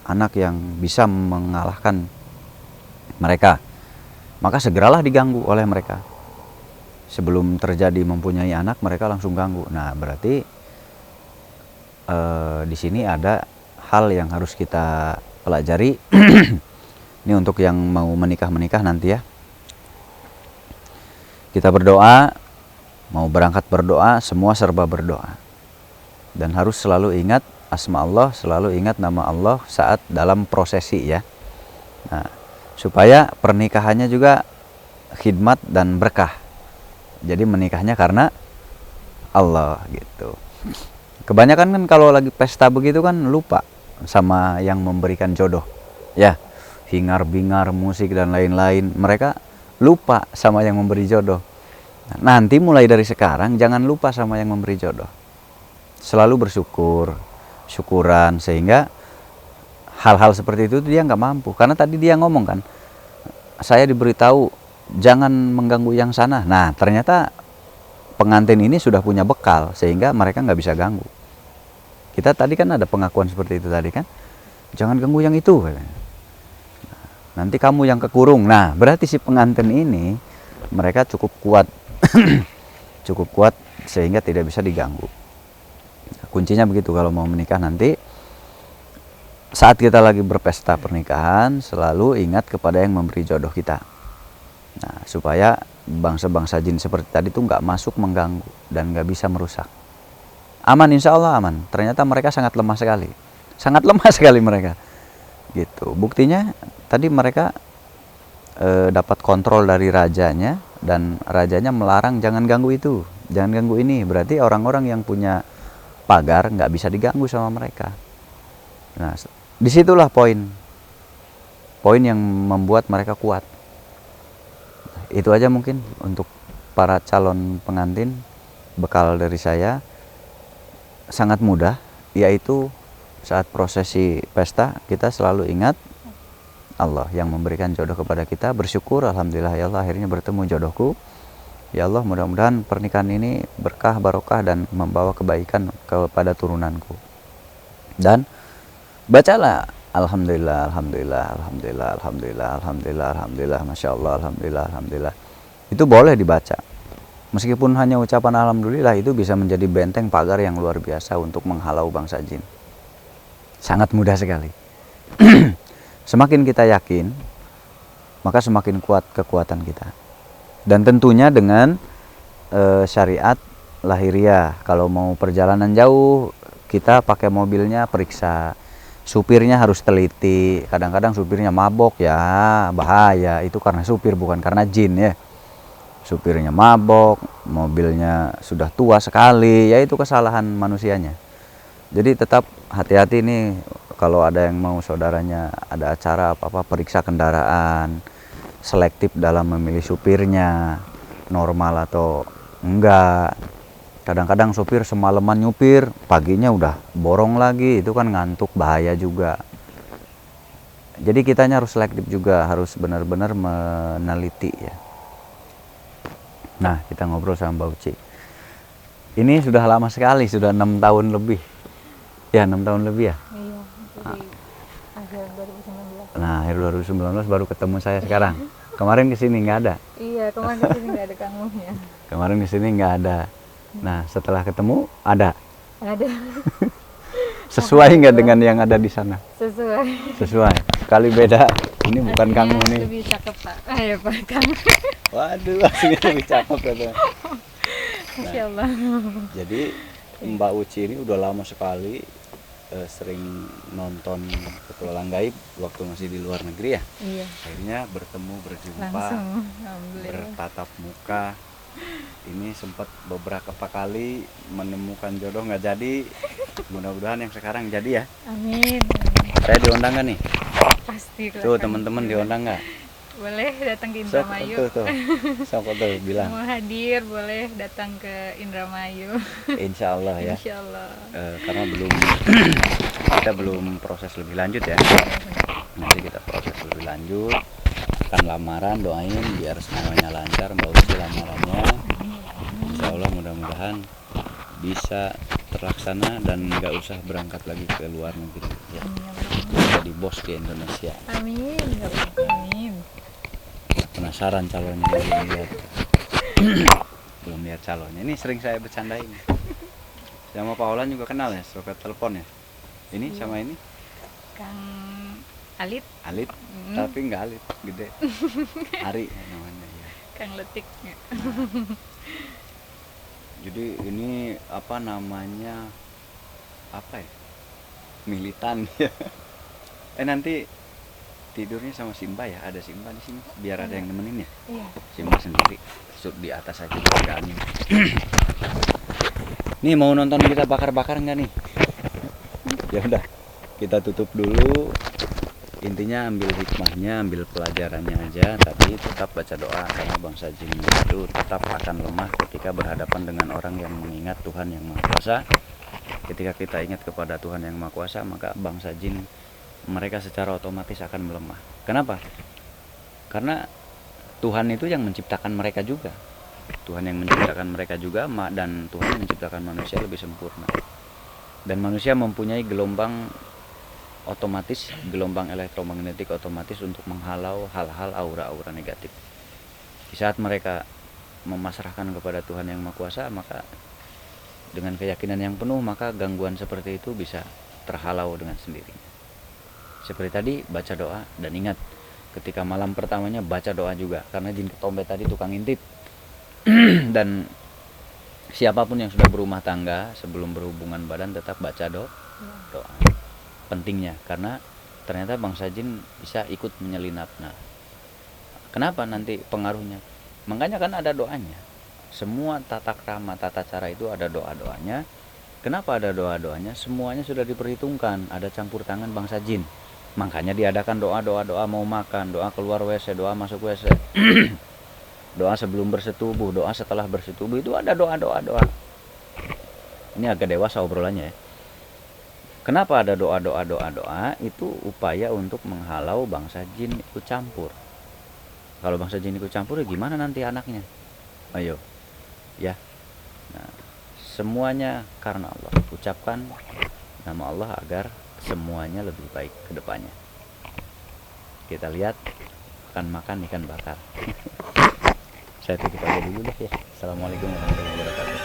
anak yang bisa mengalahkan mereka. Maka segeralah diganggu oleh mereka. Sebelum terjadi mempunyai anak, mereka langsung ganggu. Nah berarti di sini ada hal yang harus kita pelajari. Ini untuk yang mau menikah nanti ya. Kita berdoa, mau berangkat berdoa, semua serba berdoa. Dan harus selalu ingat asma Allah, selalu ingat nama Allah saat dalam prosesi ya. Nah, supaya pernikahannya juga khidmat dan berkah. Jadi menikahnya karena Allah gitu. Kebanyakan kan kalau lagi pesta begitu kan lupa sama yang memberikan jodoh. Ya, hingar-bingar musik dan lain-lain. Mereka lupa sama yang memberi jodoh. Nah, nanti mulai dari sekarang jangan lupa sama yang memberi jodoh. Selalu bersyukur, syukuran, sehingga hal-hal seperti itu dia nggak mampu. Karena tadi dia ngomong kan, saya diberitahu jangan mengganggu yang sana. Nah ternyata pengantin ini sudah punya bekal sehingga mereka nggak bisa ganggu. Kita tadi kan ada pengakuan seperti itu tadi kan, jangan ganggu yang itu. Nanti kamu yang kekurung. Nah berarti si pengantin ini mereka cukup kuat, cukup kuat sehingga tidak bisa diganggu. Kuncinya begitu kalau mau menikah nanti. Saat kita lagi berpesta pernikahan, selalu ingat kepada yang memberi jodoh kita. Nah, supaya bangsa-bangsa jin seperti tadi itu nggak masuk mengganggu dan nggak bisa merusak. Aman, insya Allah aman. Ternyata mereka sangat lemah sekali, mereka. Gitu. Buktinya tadi mereka dapat kontrol dari rajanya dan rajanya melarang jangan ganggu itu, jangan ganggu ini. Berarti orang-orang yang punya pagar nggak bisa diganggu sama mereka. Nah, disitulah poin yang membuat mereka kuat. Itu aja mungkin untuk para calon pengantin, bekal dari saya sangat mudah, yaitu saat prosesi pesta kita selalu ingat Allah yang memberikan jodoh kepada kita, bersyukur alhamdulillah ya Allah akhirnya bertemu jodohku. Ya Allah mudah-mudahan pernikahan ini berkah, barokah dan membawa kebaikan kepada turunanku. Dan bacalah alhamdulillah, alhamdulillah, alhamdulillah, alhamdulillah, alhamdulillah, alhamdulillah, masya Allah, alhamdulillah, alhamdulillah. Itu boleh dibaca. Meskipun hanya ucapan alhamdulillah itu bisa menjadi benteng pagar yang luar biasa untuk menghalau bangsa jin. Sangat mudah sekali. Semakin kita yakin, maka semakin kuat kekuatan kita. Dan tentunya dengan syariat lahiriah. Kalau mau perjalanan jauh, kita pakai mobilnya periksa. Supirnya harus teliti. Kadang-kadang supirnya mabok, ya bahaya. Itu karena supir, bukan karena jin ya. Supirnya mabok, mobilnya sudah tua sekali, ya itu kesalahan manusianya. Jadi tetap hati-hati nih kalau ada yang mau saudaranya ada acara apa-apa, periksa kendaraan, selektif dalam memilih supirnya, normal atau enggak. Kadang-kadang supir semalaman nyupir, paginya udah borong lagi, itu kan ngantuk, bahaya juga. Jadi kitanya harus selektif juga, harus benar-benar meneliti ya. Nah, kita ngobrol sama Mbak Uci. Ini sudah lama sekali, sudah 6 tahun lebih. Ya, 6 tahun lebih ya? Iya, jadi akhir 2019. Nah, akhir 2019 baru ketemu saya sekarang. Kemarin kesini nggak ada. Iya, kemarin kesini nggak ada Kang Muhnya. Kemarin kesini nggak ada. Nah, setelah ketemu ada. Ada. Sesuai nggak dengan yang ada di sana? Sesuai. Sesuai. Kali beda. Ini bukan Aslinya kamu nih. lebih cakep Pak. Ayo Pak Kang. Waduh, aslinya lebih cakep katanya. Masya Allah. Jadi Mbak Uci ini udah lama sekali sering nonton petualang gaib waktu masih di luar negeri ya. Iya. Akhirnya bertemu, berjumpa, Langsung. Alhamdulillah. bertatap muka. Ini sempat beberapa kali menemukan jodoh nggak jadi. Mudah-mudahan yang sekarang jadi ya. Amin. Saya diundang nggak nih? Pasti Tuh kelihatan. teman-teman diundang nggak? Boleh datang ke Sok Indramayu. tuh. Sok tuh bilang. Mau hadir boleh datang ke Indramayu. Insya Allah ya. Insya Allah. Karena kita belum proses lebih lanjut ya. Nanti kita proses lebih lanjut. Akan lamaran, doain biar semuanya lancar, Mbak Uci lamarannya. Insya Allah mudah-mudahan bisa terlaksana dan nggak usah berangkat lagi ke luar negeri ya. Jadi bos di Indonesia. Amin. Ya Allah. Amin. Penasaran calonnya belum lihat calonnya. Ini sering saya bercandain. Sama Pak Olan juga kenal ya, suka telepon ya. Ini sama ini Kang Alit. Alit, tapi nggak Alit, gede. Ari namanya ya. Kang Letik. Jadi ini apa namanya, apa ya, militan ya. Nanti tidurnya sama Simba ya, ada Simba di sini biar ada yang nemenin ya. Iya. Simba sendiri di atas aja dipegang. Nih mau nonton kita bakar-bakar nggak nih? Ya udah, kita tutup dulu. Intinya ambil hikmahnya, ambil pelajarannya aja, tapi tetap baca doa karena bangsa jin itu tetap akan lemah ketika berhadapan dengan orang yang mengingat Tuhan yang Maha Kuasa. Ketika kita ingat kepada Tuhan yang Maha Kuasa, maka bangsa jin mereka secara otomatis akan melemah. Kenapa? Karena Tuhan itu yang menciptakan mereka juga. Tuhan yang menciptakan mereka juga, dan Tuhan yang menciptakan manusia lebih sempurna. Dan manusia mempunyai gelombang otomatis, gelombang elektromagnetik otomatis untuk menghalau hal-hal aura-aura negatif. Di saat mereka memasrahkan kepada Tuhan yang Maha Kuasa, maka dengan keyakinan yang penuh, maka gangguan seperti itu bisa terhalau dengan sendirinya. Seperti tadi, baca doa, dan ingat ketika malam pertamanya baca doa juga, karena jin ketombe tadi tukang intip. Dan siapapun yang sudah berumah tangga sebelum berhubungan badan tetap baca doa. Pentingnya karena ternyata bangsa jin bisa ikut menyelinap. Nah, kenapa nanti pengaruhnya? Makanya kan ada doanya. Semua tata krama, tata cara itu ada doa-doanya. Kenapa ada doa-doanya? Semuanya sudah diperhitungkan. Ada campur tangan bangsa jin. Makanya diadakan doa mau makan, doa keluar WC, doa masuk WC. Doa sebelum bersetubuh, doa setelah bersetubuh, itu ada doa. Ini agak dewasa obrolannya ya. Kenapa ada doa? Itu upaya untuk menghalau bangsa jin ikut campur. Kalau bangsa jin ikut campur, ya gimana nanti anaknya? Ayo, ya. Nah, semuanya karena Allah. Ucapkan nama Allah agar semuanya lebih baik ke depannya. Kita lihat akan makan ikan bakar. Saya tutup aja dulu deh ya. Assalamualaikum warahmatullahi wabarakatuh.